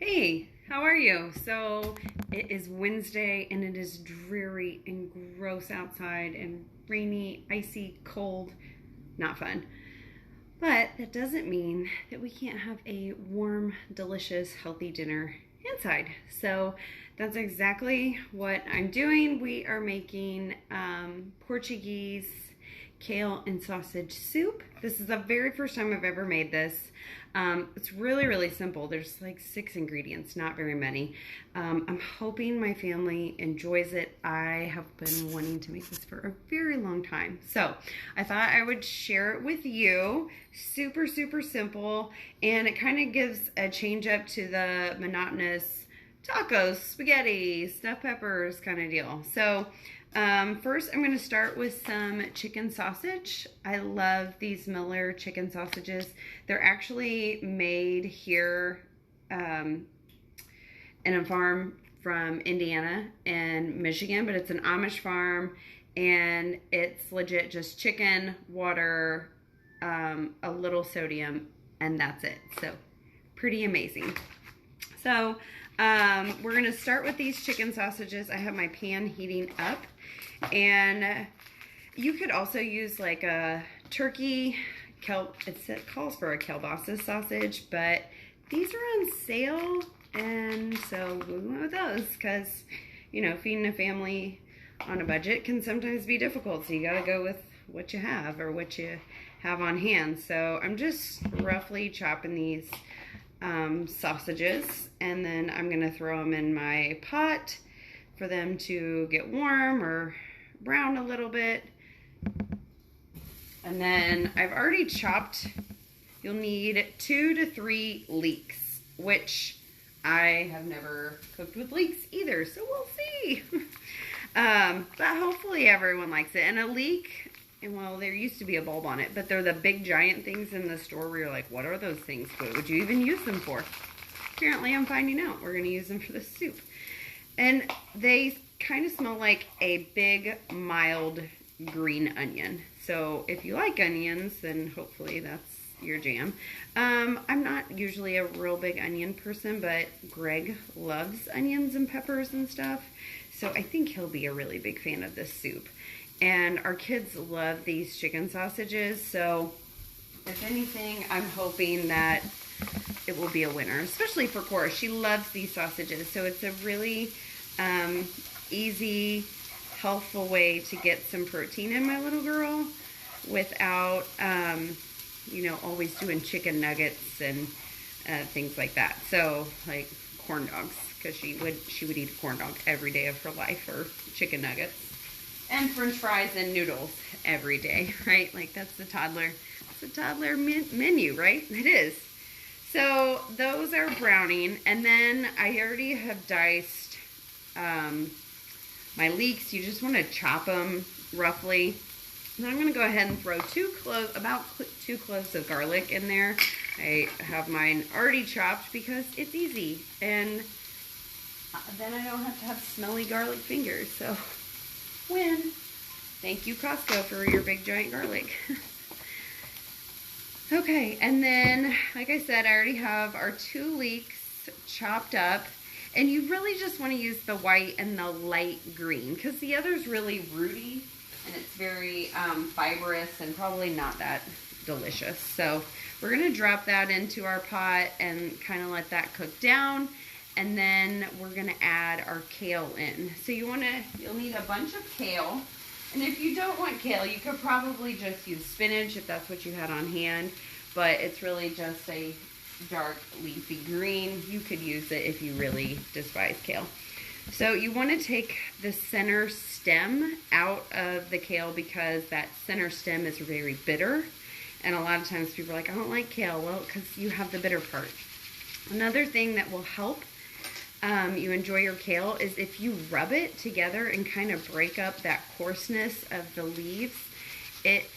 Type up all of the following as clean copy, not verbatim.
Hey, how are you? So it is Wednesday and it is dreary and gross outside and rainy, icy, cold. Not fun. But that doesn't mean that we can't have a warm, delicious, healthy dinner inside. So that's exactly what I'm doing. We are making Portuguese kale and sausage soup. This is the very first time I've ever made this. It's really, really simple. There's like 6 ingredients, not very many. I'm hoping my family enjoys it. I have been wanting to make this for a very long time. So I thought I would share it with you. Super, super simple. And it kind of gives a change up to the monotonous tacos, spaghetti, stuffed peppers kind of deal. So first, I'm going to start with some chicken sausage. I love these Miller chicken sausages. They're actually made here in a farm from Indiana and Michigan, but it's an Amish farm, and it's legit just chicken, water, a little sodium, and that's it. So pretty amazing. So we're going to start with these chicken sausages. I have my pan heating up. And you could also use like a turkey, it calls for a kielbasa sausage, but these are on sale, and so we went with those because, you know, feeding a family on a budget can sometimes be difficult, so you got to go with what you have or what you have on hand. So I'm just roughly chopping these sausages, and then I'm going to throw them in my pot for them to get warm or brown a little bit. And then I've already chopped, you'll need 2 to 3 leeks, which I have never cooked with leeks either, so we'll see. But hopefully everyone likes it. And a leek, and well, there used to be a bulb on it, but they're the big giant things in the store where you're like, what are those things? What would you even use them for? Apparently I'm finding out we're going to use them for the soup. And they kind of smell like a big, mild green onion. So if you like onions, then hopefully that's your jam. I'm not usually a real big onion person, but Greg loves onions and peppers and stuff. So I think he'll be a really big fan of this soup. And our kids love these chicken sausages. So if anything, I'm hoping that it will be a winner, especially for Cora. She loves these sausages. So it's a really easy, healthful way to get some protein in my little girl without, you know, always doing chicken nuggets and things like that. So like corn dogs, because she would eat a corn dog every day of her life, or chicken nuggets and French fries and noodles every day, right? Like that's the toddler. It's a toddler menu, right? It is. So those are browning, and then I already have diced my leeks. You just want to chop them roughly. And I'm going to go ahead and throw about 2 cloves of garlic in there. I have mine already chopped because it's easy, and then I don't have to have smelly garlic fingers. So win. Thank you, Costco, for your big giant garlic. Okay, and then, like I said, I already have our 2 leeks chopped up. And you really just want to use the white and the light green, because the other's really rooty and it's very fibrous and probably not that delicious. So we're going to drop that into our pot and kind of let that cook down. And then we're going to add our kale in. So you'll need a bunch of kale. And if you don't want kale, you could probably just use spinach if that's what you had on hand. But it's really just a dark leafy green. You could use it if you really despise kale. So you want to take the center stem out of the kale, because that center stem is very bitter. And a lot of times people are like, I don't like kale. Well, because you have the bitter part. Another thing that will help you enjoy your kale is if you rub it together and kind of break up that coarseness of the leaves, it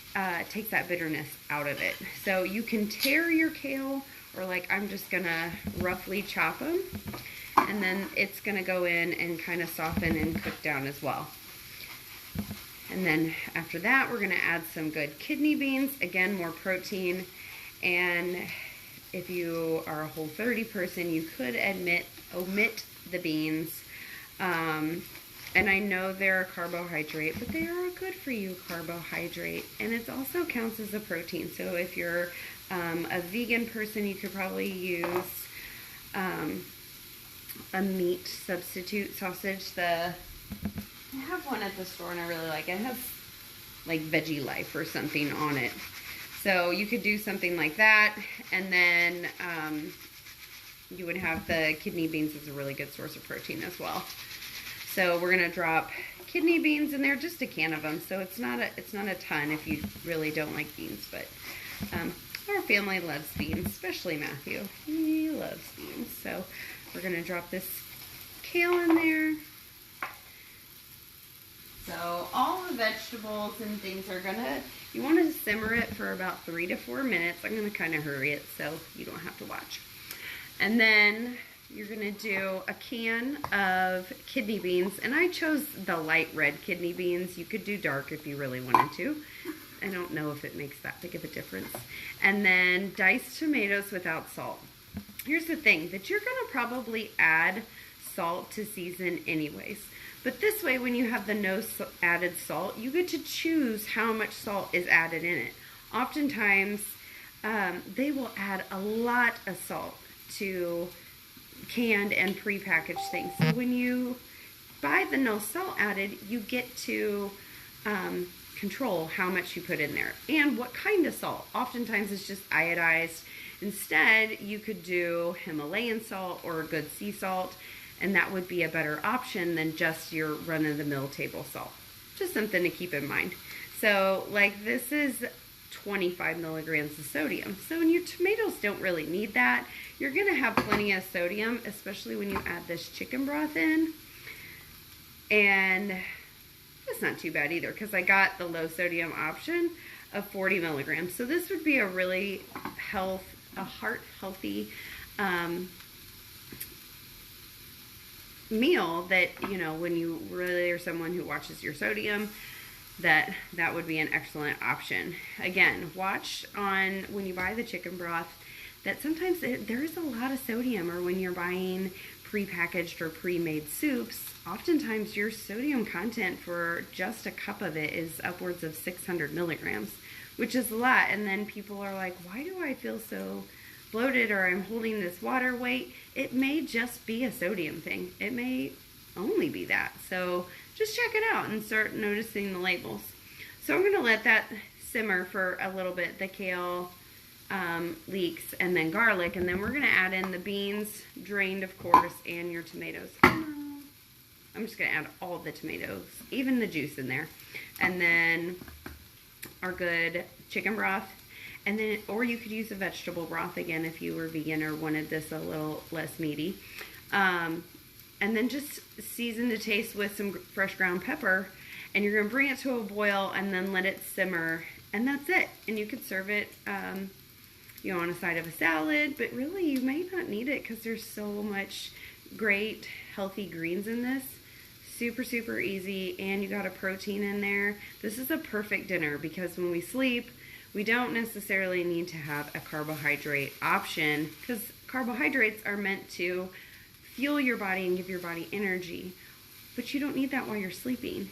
takes that bitterness out of it. So you can tear your kale, or like I'm just gonna roughly chop them, and then it's gonna go in and kind of soften and cook down as well. And then after that, we're gonna add some good kidney beans, again, more protein. And if you are a Whole30 person, you could omit the beans. And I know they're a carbohydrate, but they are a good for you carbohydrate. And it also counts as a protein. So if you're a vegan person, you could probably use a meat substitute sausage. I have one at the store and I really like it. It has like Veggie Life or something on it. So you could do something like that, and then you would have the kidney beans as a really good source of protein as well. So we're gonna drop kidney beans in there, just a can of them. So it's not a ton if you really don't like beans, but our family loves beans, especially Matthew. He loves beans. So we're gonna drop this kale in there. So all the vegetables and things you want to simmer it for about 3 to 4 minutes. I'm going to kind of hurry it so you don't have to watch. And then you're going to do a can of kidney beans. And I chose the light red kidney beans. You could do dark if you really wanted to. I don't know if it makes that big of a difference. And then diced tomatoes without salt. Here's the thing, that you're going to probably add salt to season anyways. But this way, when you have the no added salt, you get to choose how much salt is added in it. Oftentimes, they will add a lot of salt to canned and prepackaged things. So when you buy the no salt added, you get to control how much you put in there and what kind of salt. Oftentimes, it's just iodized. Instead, you could do Himalayan salt or a good sea salt, and that would be a better option than just your run-of-the-mill table salt. Just something to keep in mind. So, like, this is 25 milligrams of sodium. So, and your tomatoes don't really need that. You're going to have plenty of sodium, especially when you add this chicken broth in. And it's not too bad either, because I got the low sodium option of 40 milligrams. So this would be a really heart-healthy meal that, you know, when you really are someone who watches your sodium, that would be an excellent option. Again, watch on when you buy the chicken broth that sometimes there is a lot of sodium, or when you're buying prepackaged or pre-made soups, oftentimes your sodium content for just a cup of it is upwards of 600 milligrams, which is a lot. And then people are like, why do I feel so bloated, or I'm holding this water weight? It may just be a sodium thing. It may only be that. So just check it out and start noticing the labels. So I'm going to let that simmer for a little bit, the kale, leeks, and then garlic, and then we're going to add in the beans, drained of course, and your tomatoes. I'm just going to add all the tomatoes, even the juice in there, and then our good chicken broth. And then, or you could use a vegetable broth again if you were vegan or wanted this a little less meaty. And then just season to taste with some fresh ground pepper. And you're going to bring it to a boil and then let it simmer. And that's it. And you could serve it, you know, on a side of a salad. But really, you may not need it because there's so much great, healthy greens in this. Super, super easy. And you got a protein in there. This is a perfect dinner because when we sleep, we don't necessarily need to have a carbohydrate option, because carbohydrates are meant to fuel your body and give your body energy. But you don't need that while you're sleeping.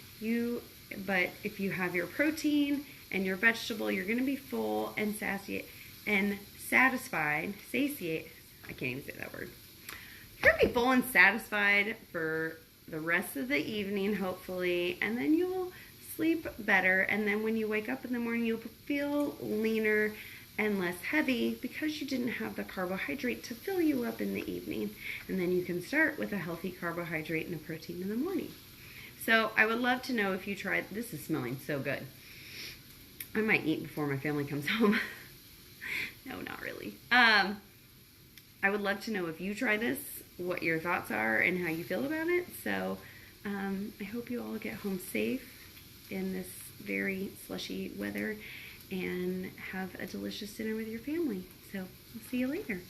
But if you have your protein and your vegetable, you're going to be full and satisfied. Satiate. I can't even say that word. You're going to be full and satisfied for the rest of the evening, hopefully, and then you'll sleep better, and then when you wake up in the morning, you'll feel leaner and less heavy because you didn't have the carbohydrate to fill you up in the evening. And then you can start with a healthy carbohydrate and a protein in the morning. So I would love to know if you tried. This is smelling so good. I might eat before my family comes home. No, not really. I would love to know if you try this, what your thoughts are and how you feel about it. So I hope you all get home safe in this very slushy weather and have a delicious dinner with your family. So, I'll see you later.